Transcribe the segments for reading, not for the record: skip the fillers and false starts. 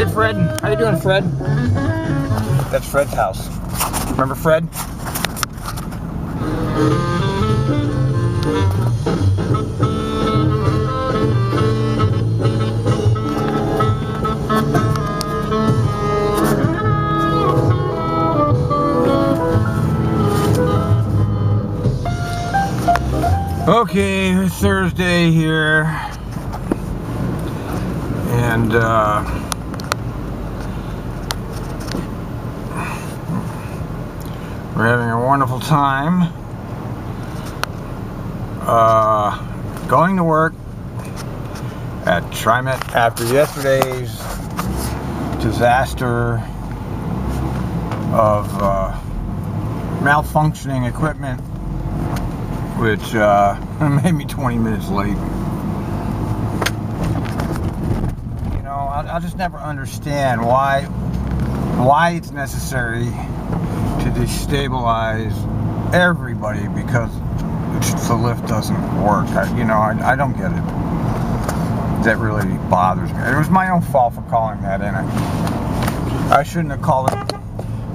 Hey Fred, how you doing, Fred? That's Fred's house. Remember Fred? Okay, Thursday here, and we're having a wonderful time going to work at TriMet after yesterday's disaster of malfunctioning equipment, which made me 20 minutes late. You know, I'll just never understand why it's necessary to destabilize everybody because the lift doesn't work. I don't get it. That really bothers me. It was my own fault for calling that in. I shouldn't have called it.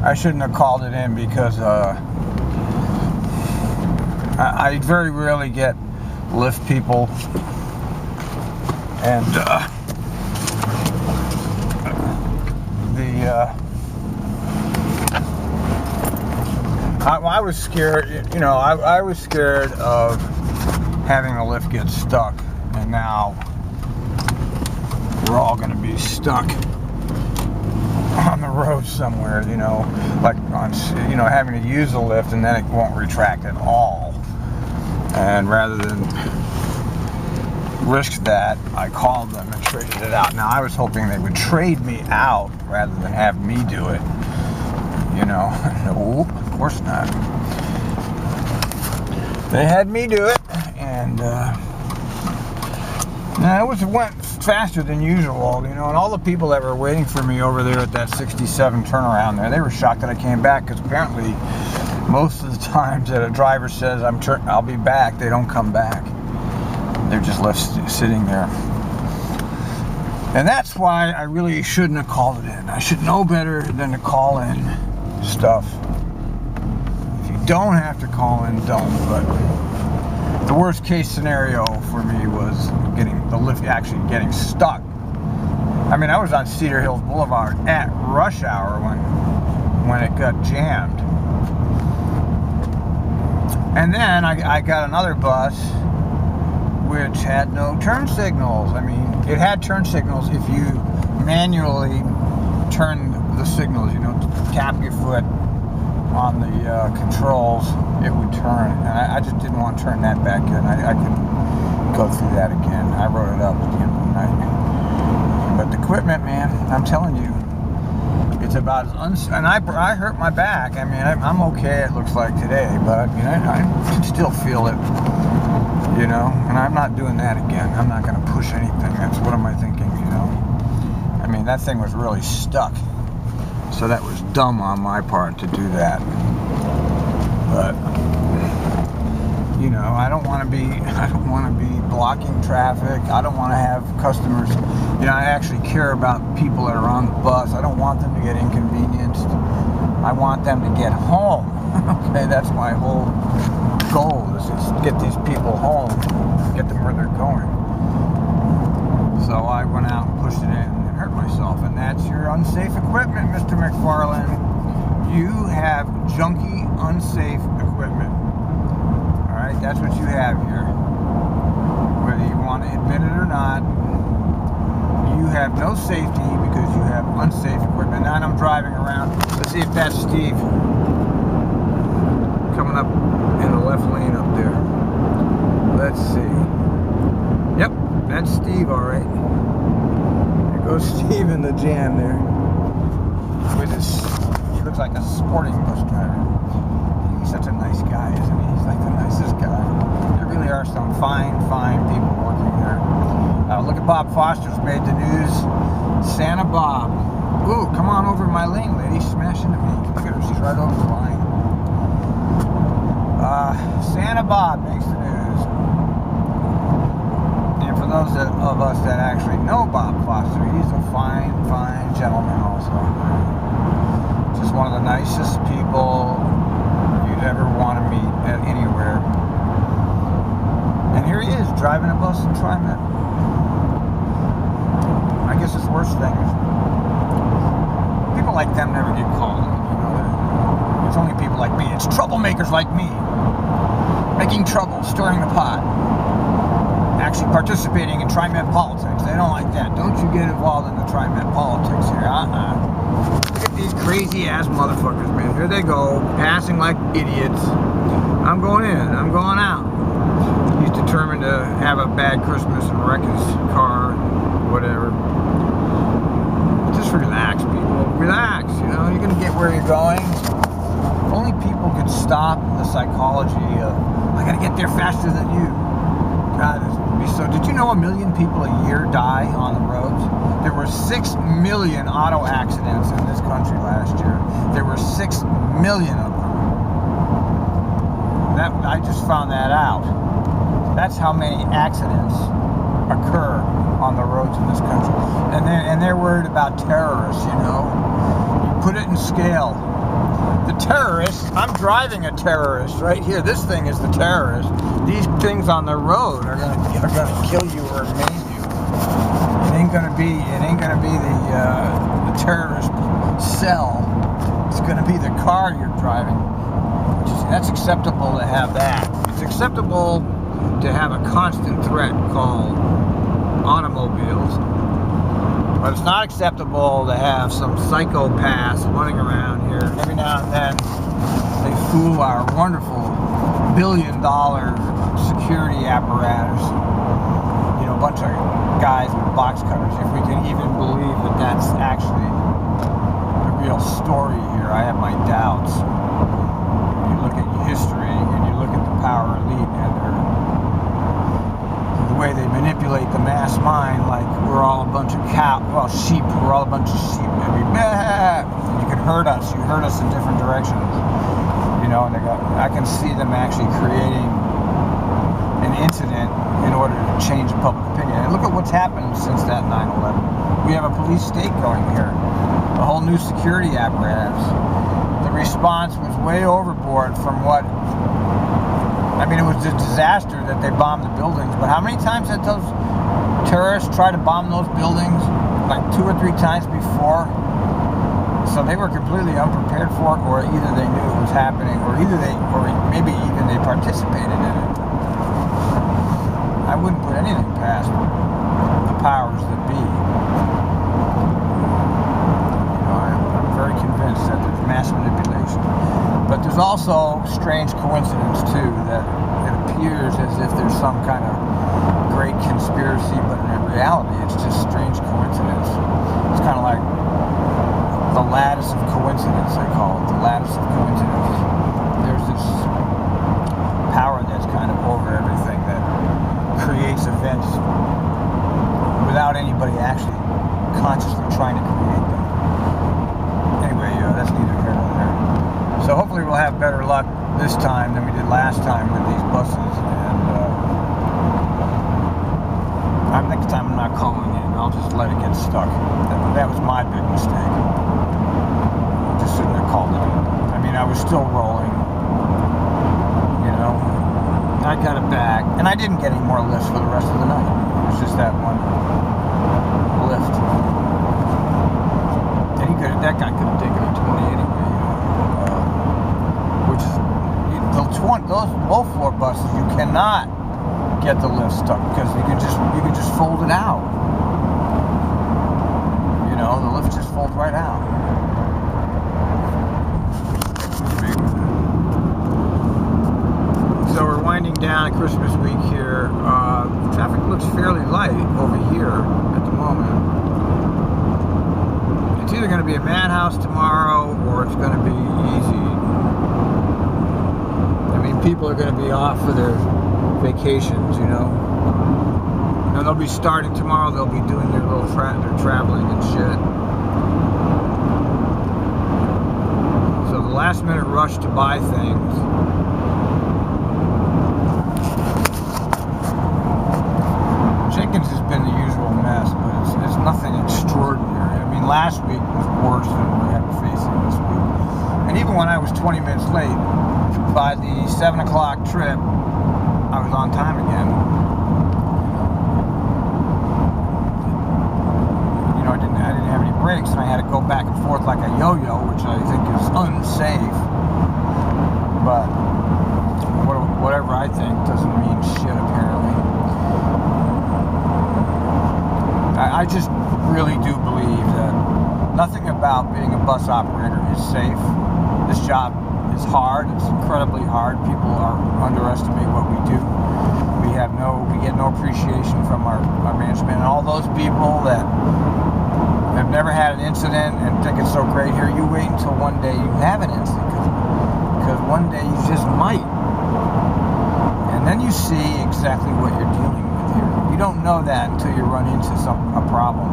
I shouldn't have called it in because I very rarely get lift people, and I was scared. You know, I was scared of having the lift get stuck, and now we're all going to be stuck on the road somewhere. You know, like on having to use the lift and then it won't retract at all. And rather than risk that, I called them and traded it out. Now, I was hoping they would trade me out rather than have me do it. You know, no, of course not. They had me do it, and it went faster than usual. You know, and all the people that were waiting for me over there at that 67 turnaround there, they were shocked that I came back, because apparently most of the times that a driver says I'll be back, they don't come back. They're just left sitting there. And that's why I really shouldn't have called it in. I should know better than to call in stuff. If you don't have to call in, don't. But the worst case scenario for me was getting the lift actually getting stuck. I mean, I was on Cedar Hills Boulevard at rush hour when it got jammed. And then I got another bus which had no turn signals. I mean, it had turn signals if you manually turn the signals, you know, tap your foot on the controls, it would turn. And I just didn't want to turn that back in. I couldn't go through that again. I wrote it up at the end of the night. But the equipment, man, I'm telling you, it's about as and I hurt my back. I mean, I'm okay, it looks like today, but you know, I can still feel it, you know, and I'm not doing that again. I'm not going to push anything. That's what am I thinking, you know? I mean, that thing was really stuck, so that was dumb on my part to do that. But you know, I don't want to be blocking traffic. I don't want to have customers. You know, I actually care about people that are on the bus. I don't want them to get inconvenienced. I want them to get home. Okay, that's my whole goal, is to get these people home, get them where they're going. So I went out and pushed it in and hurt myself, and that's your unsafe equipment, Mr. McFarland. You have junky, unsafe equipment. All right, that's what you have here. Whether you want to admit it or not, you have no safety because you have unsafe equipment. Now I'm driving around. Let's see if that's Steve coming up in the left lane up there. Let's see. Yep, that's Steve, all right. There goes Steve in the jam there. With his, he looks like a sporting bus driver. He's such a nice guy, isn't he? He's like the nicest guy. There really are some fine people working there. Look at Bob Foster's made the news. Santa Bob. Ooh, come on over my lane, lady. Smash into me. Look at her. She's right over the line. Santa Bob makes the news. And for those of us that actually know Bob Foster, he's a fine driving a bus in TriMet? I guess it's worse things. People like them never get called. It's only people like me. It's troublemakers like me. Making trouble, stirring the pot. Actually participating in TriMet politics. They don't like that. Don't you get involved in the TriMet politics here. Look at these crazy ass motherfuckers, man. Here they go, passing like idiots. I'm going in, I'm going out. He's determined to have a bad Christmas and wreck his car, whatever. Just relax, people. Relax, you know, you're gonna get where you're going. If only people could stop the psychology of, I gotta get there faster than you. God, it would be so. Did you know 1 million people a year die on the roads? There were 6 million auto accidents in this country last year. There were 6 million of them. I just found that out. That's how many accidents occur on the roads in this country. And they're worried about terrorists, you know. You put it in scale. The terrorists, I'm driving a terrorist right here. This thing is the terrorist. These things on the road are gonna kill you or maim you. It ain't gonna be the terrorist cell. It's gonna be the car you're driving. That's acceptable to have that. It's acceptable to have a constant threat called automobiles. But it's not acceptable to have some psychopaths running around here. Every now and then, they fool our wonderful billion-dollar security apparatus. You know, a bunch of guys with box cutters. If we can even believe that that's actually the real story here, I have my doubts. You look at history and you look at the power elite and the way they manipulate the mass mind, like we're all a bunch of sheep. We're all a bunch of sheep. You could hurt us. You hurt us in different directions. You know, and I can see them actually creating an incident in order to change public opinion. And look at what's happened since that 9/11. We have a police state going here. A whole new security apparatus. The response was way overboard from what... I mean, it was a disaster that they bombed the buildings, but how many times did those terrorists try to bomb those buildings? Like 2 or 3 times before. So they were completely unprepared for it, or either they knew it was happening, or maybe even they participated in it. I wouldn't put anything past the powers that be. You know, I'm very convinced that there's mass manipulation. But there's also strange coincidence, too, that it appears as if there's some kind of great conspiracy, but in reality, it's just strange coincidence. It's kind of like the lattice of coincidence, they call it. The lattice of coincidence. There's this power that's kind of over everything that creates events without anybody actually consciously trying to create them. Anyway, that's neither here nor there. So hopefully we'll have better luck this time than we did last time with these buses. And next time I'm not calling in. I'll just let it get stuck. That was my big mistake. Just shouldn't have called it in. I mean, I was still rolling. You know. I got it back. And I didn't get any more lifts for the rest of the night. It was just that one lift. And that guy could have taken a 20 anyway. Those low-floor buses, you cannot get the lift stuck because you can just fold it out. You know, the lift just folds right out. So we're winding down Christmas week here. Traffic looks fairly light over here at the moment. It's either going to be a madhouse tomorrow or it's going to be easy. People are going to be off for their vacations, you know. And they'll be starting tomorrow. They'll be doing their little their traveling and shit. So the last minute rush to buy things. Jenkins has been the usual mess, but it's nothing extraordinary. I mean, last week was worse than we had facing this week. And even when I was 20 minutes late, by the 7 o'clock trip, I was on time again. brakes, and I had to go back and forth like a yo-yo, which I think is unsafe. But whatever I think doesn't mean shit, apparently. I just really do believe that nothing about being a bus operator is safe. This job is hard. It's incredibly hard. People underestimate what we do. We get no appreciation from our management, and all those people that have never had an incident and think it's so great here. You wait until one day you have an incident, because one day you just might, and then you see exactly what you're dealing with here. You don't know that until you run into a problem.